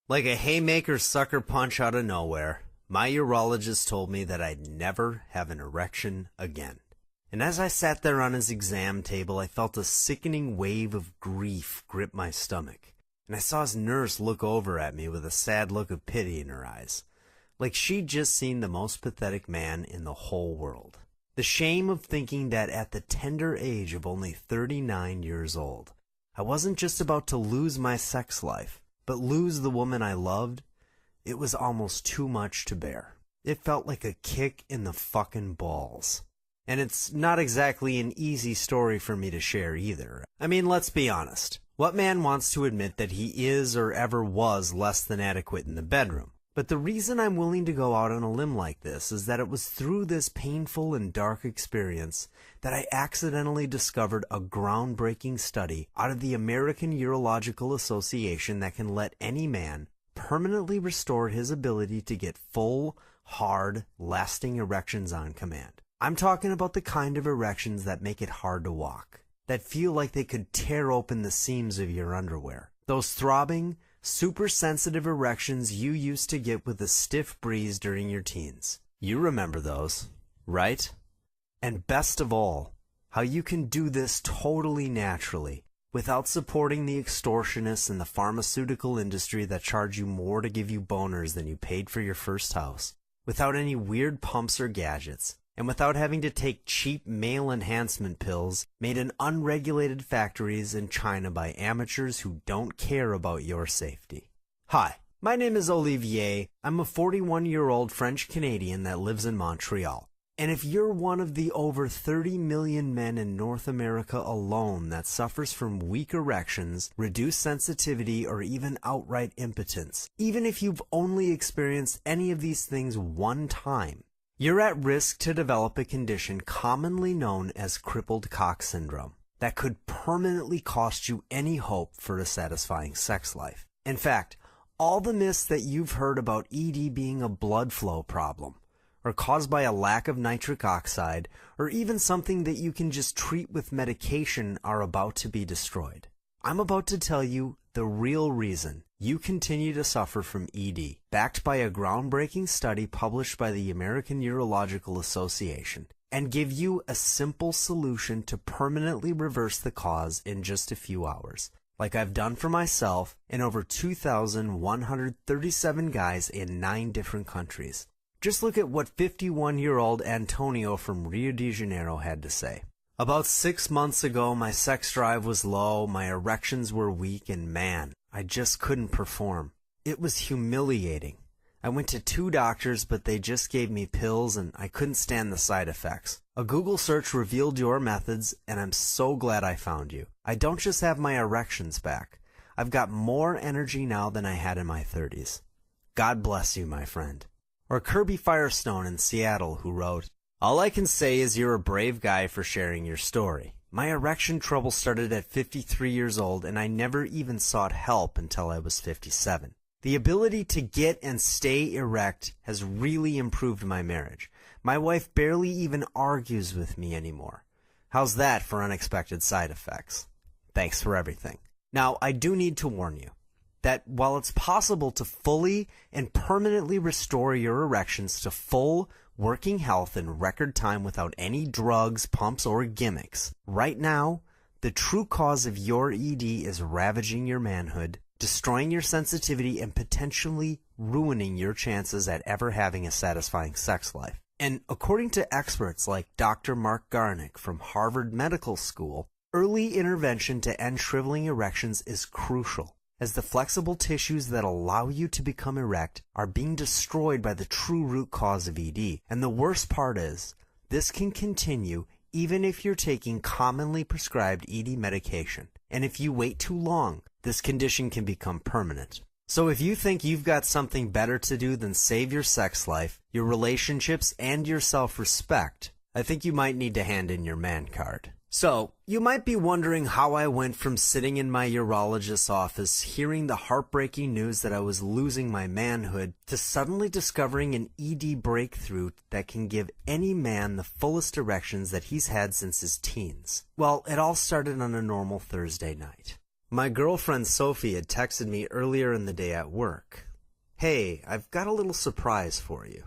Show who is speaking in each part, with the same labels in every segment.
Speaker 1: Like a haymaker sucker punch out of nowhere, my urologist told me that I'd never have an erection again. And as I sat there on his exam table, I felt a sickening wave of grief grip my stomach. And I saw his nurse look over at me with a sad look of pity in her eyes, like she'd just seen the most pathetic man in the whole world. The shame of thinking that at the tender age of only 39 years old, I wasn't just about to lose my sex life, but lose the woman I loved. It was almost too much to bear. It felt like a kick in the fucking balls. And it's not exactly an easy story for me to share either. I mean, let's be honest. What man wants to admit that he is or ever was less than adequate in the bedroom? But the reason I'm willing to go out on a limb like this is that it was through this painful and dark experience that I accidentally discovered a groundbreaking study out of the American Urological Association that can let any man permanently restore his ability to get full, hard, lasting erections on command. I'm talking about the kind of erections that make it hard to walk, that feel like they could tear open the seams of your underwear. Those throbbing, super sensitive erections you used to get with a stiff breeze during your teens. You remember those, right? And best of all, how you can do this totally naturally, without supporting the extortionists in the pharmaceutical industry that charge you more to give you boners than you paid for your first house, without any weird pumps or gadgets, and without having to take cheap male enhancement pills made in unregulated factories in China by amateurs who don't care about your safety. Hi, my name is Olivier. I'm a 41-year-old French-Canadian that lives in Montreal. And if you're one of the over 30 million men in North America alone that suffers from weak erections, reduced sensitivity, or even outright impotence, even if you've only experienced any of these things one time, you're at risk to develop a condition commonly known as crippled cock syndrome that could permanently cost you any hope for a satisfying sex life. In fact, all the myths that you've heard about ED being a blood flow problem, or caused by a lack of nitric oxide, or even something that you can just treat with medication are about to be destroyed. I'm about to tell you the real reason you continue to suffer from ED, backed by a groundbreaking study published by the American Urological Association, and give you a simple solution to permanently reverse the cause in just a few hours, like I've done for myself and over 2,137 guys in 9 different countries. Just look at what 51-year-old Antonio from Rio de Janeiro had to say. About 6 months ago, my sex drive was low, my erections were weak, and man, I just couldn't perform. It was humiliating. I went to 2 doctors, but they just gave me pills, and I couldn't stand the side effects. A Google search revealed your methods, and I'm so glad I found you. I don't just have my erections back. I've got more energy now than I had in my 30s. God bless you, my friend. Or Kirby Firestone in Seattle, who wrote, "All I can say is you're a brave guy for sharing your story. My erection trouble started at 53 years old, and I never even sought help until I was 57. The ability to get and stay erect has really improved my marriage. My wife barely even argues with me anymore. How's that for unexpected side effects? Thanks for everything." Now, I do need to warn you that while it's possible to fully and permanently restore your erections to full working health in record time without any drugs, pumps, or gimmicks, right now, the true cause of your ED is ravaging your manhood, destroying your sensitivity, and potentially ruining your chances at ever having a satisfying sex life. And according to experts like Dr. Mark Garnick from Harvard Medical School, early intervention to end shriveling erections is crucial, as the flexible tissues that allow you to become erect are being destroyed by the true root cause of ED. And the worst part is, this can continue even if you're taking commonly prescribed ED medication. And if you wait too long, this condition can become permanent. So if you think you've got something better to do than save your sex life, your relationships, and your self-respect, I think you might need to hand in your man card. So, you might be wondering how I went from sitting in my urologist's office hearing the heartbreaking news that I was losing my manhood to suddenly discovering an ED breakthrough that can give any man the fullest erections that he's had since his teens. Well, it all started on a normal Thursday night. My girlfriend Sophie had texted me earlier in the day at work. "Hey, I've got a little surprise for you.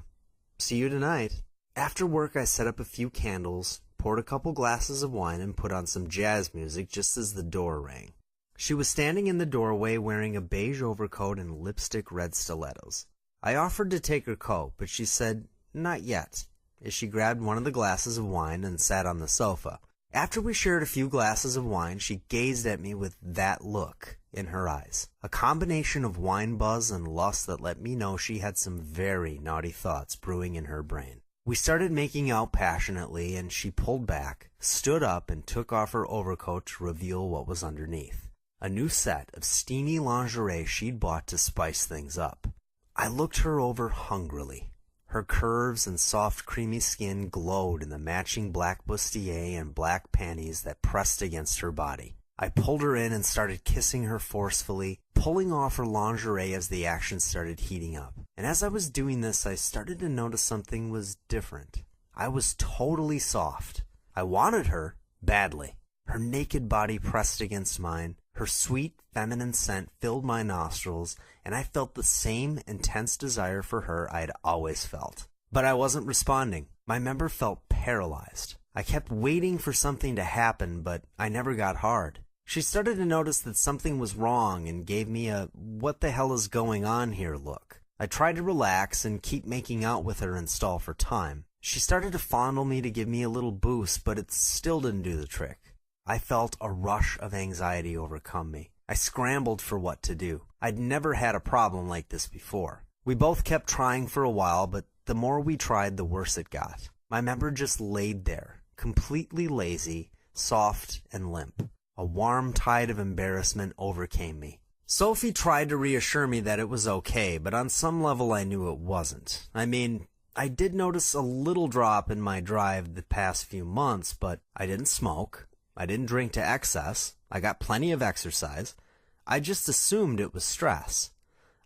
Speaker 1: See you tonight." After work, I set up a few candles, poured a couple glasses of wine, and put on some jazz music just as the door rang. She was standing in the doorway wearing a beige overcoat and lipstick red stilettos. I offered to take her coat, but she said, "Not yet," as she grabbed one of the glasses of wine and sat on the sofa. After we shared a few glasses of wine, she gazed at me with that look in her eyes, a combination of wine buzz and lust that let me know she had some very naughty thoughts brewing in her brain. We started making out passionately, and she pulled back, stood up, and took off her overcoat to reveal what was underneath. A new set of steamy lingerie she'd bought to spice things up. I looked her over hungrily. Her curves and soft creamy skin glowed in the matching black bustier and black panties that pressed against her body. I pulled her in and started kissing her forcefully, pulling off her lingerie as the action started heating up. And as I was doing this, I started to notice something was different. I was totally soft. I wanted her badly. Her naked body pressed against mine. Her sweet, feminine scent filled my nostrils, and I felt the same intense desire for her I had always felt. But I wasn't responding. My member felt paralyzed. I kept waiting for something to happen, but I never got hard. She started to notice that something was wrong and gave me a "what the hell is going on here" look. I tried to relax and keep making out with her and stall for time. She started to fondle me to give me a little boost, but it still didn't do the trick. I felt a rush of anxiety overcome me. I scrambled for what to do. I'd never had a problem like this before. We both kept trying for a while, but the more we tried, the worse it got. My member just laid there, completely lazy, soft, and limp. A warm tide of embarrassment overcame me. Sophie tried to reassure me that it was okay, but on some level I knew it wasn't. I mean, I did notice a little drop in my drive the past few months, but I didn't smoke. I didn't drink to excess. I got plenty of exercise. I just assumed it was stress.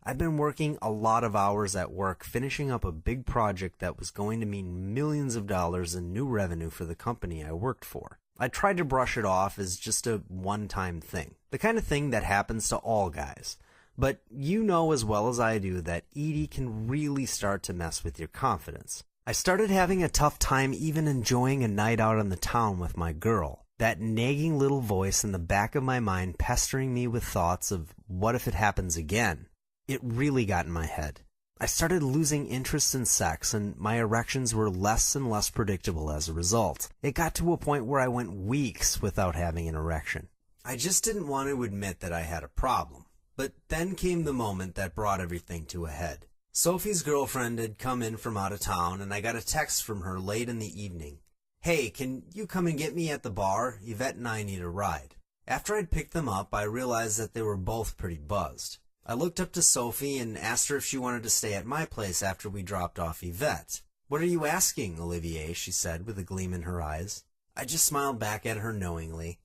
Speaker 1: I've been working a lot of hours at work finishing up a big project that was going to mean millions of dollars in new revenue for the company I worked for. I tried to brush it off as just a one-time thing, the kind of thing that happens to all guys. But you know as well as I do that ED can really start to mess with your confidence. I started having a tough time even enjoying a night out on the town with my girl. That nagging little voice in the back of my mind pestering me with thoughts of what if it happens again. It really got in my head. I started losing interest in sex, and my erections were less and less predictable as a result. It got to a point where I went weeks without having an erection. I just didn't want to admit that I had a problem. But then came the moment that brought everything to a head. Sophie's girlfriend had come in from out of town, and I got a text from her late in the evening. "Hey, can you come and get me at the bar? Yvette and I need a ride." After I'd picked them up, I realized that they were both pretty buzzed. I looked up to Sophie and asked her if she wanted to stay at my place after we dropped off Yvette. "What are you asking, Olivier?" she said with a gleam in her eyes. I just smiled back at her knowingly.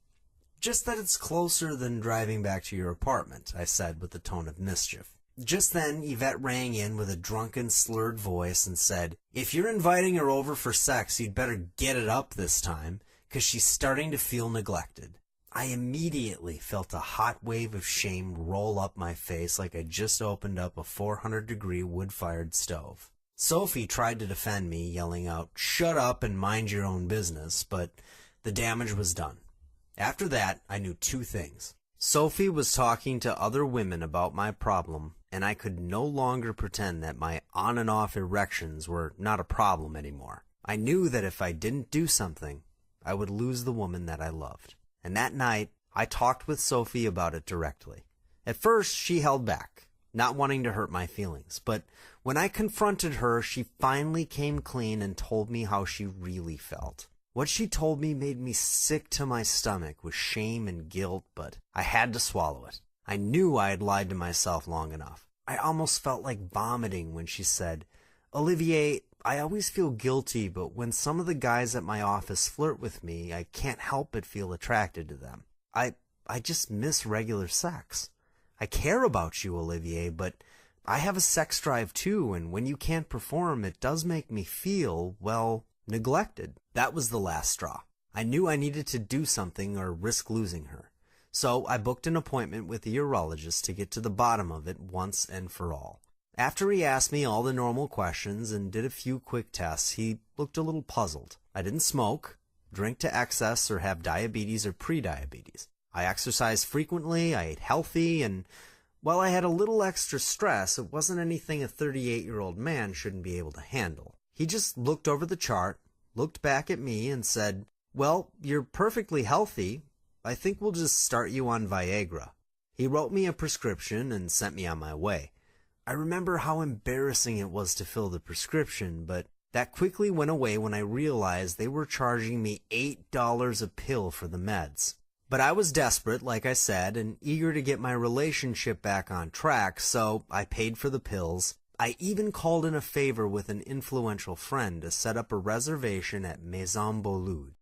Speaker 1: "Just that it's closer than driving back to your apartment," I said with a tone of mischief. Just then, Yvette rang in with a drunken, slurred voice and said, "If you're inviting her over for sex, you'd better get it up this time, 'cause she's starting to feel neglected." I immediately felt a hot wave of shame roll up my face like I just opened up a 400-degree wood-fired stove. Sophie tried to defend me, yelling out, "Shut up and mind your own business," but the damage was done. After that, I knew two things. Sophie was talking to other women about my problem, and I could no longer pretend that my on and off erections were not a problem anymore. I knew that if I didn't do something, I would lose the woman that I loved. And that night, I talked with Sophie about it directly. At first, she held back, not wanting to hurt my feelings. But when I confronted her, she finally came clean and told me how she really felt. What she told me made me sick to my stomach with shame and guilt, but I had to swallow it. I knew I had lied to myself long enough. I almost felt like vomiting when she said, "Olivier, I always feel guilty, but when some of the guys at my office flirt with me, I can't help but feel attracted to them. I just miss regular sex. I care about you, Olivier, but I have a sex drive too, and when you can't perform, it does make me feel, well, neglected." That was the last straw. I knew I needed to do something or risk losing her. So I booked an appointment with a urologist to get to the bottom of it once and for all. After he asked me all the normal questions and did a few quick tests, he looked a little puzzled. I didn't smoke, drink to excess, or have diabetes or prediabetes. I exercised frequently, I ate healthy, and while I had a little extra stress, it wasn't anything a 38-year-old man shouldn't be able to handle. He just looked over the chart, looked back at me, and said, "Well, you're perfectly healthy. I think we'll just start you on Viagra." He wrote me a prescription and sent me on my way. I remember how embarrassing it was to fill the prescription, but that quickly went away when I realized they were charging me $8 a pill for the meds. But I was desperate, like I said, and eager to get my relationship back on track, so I paid for the pills. I even called in a favor with an influential friend to set up a reservation at Maison Beaulieu.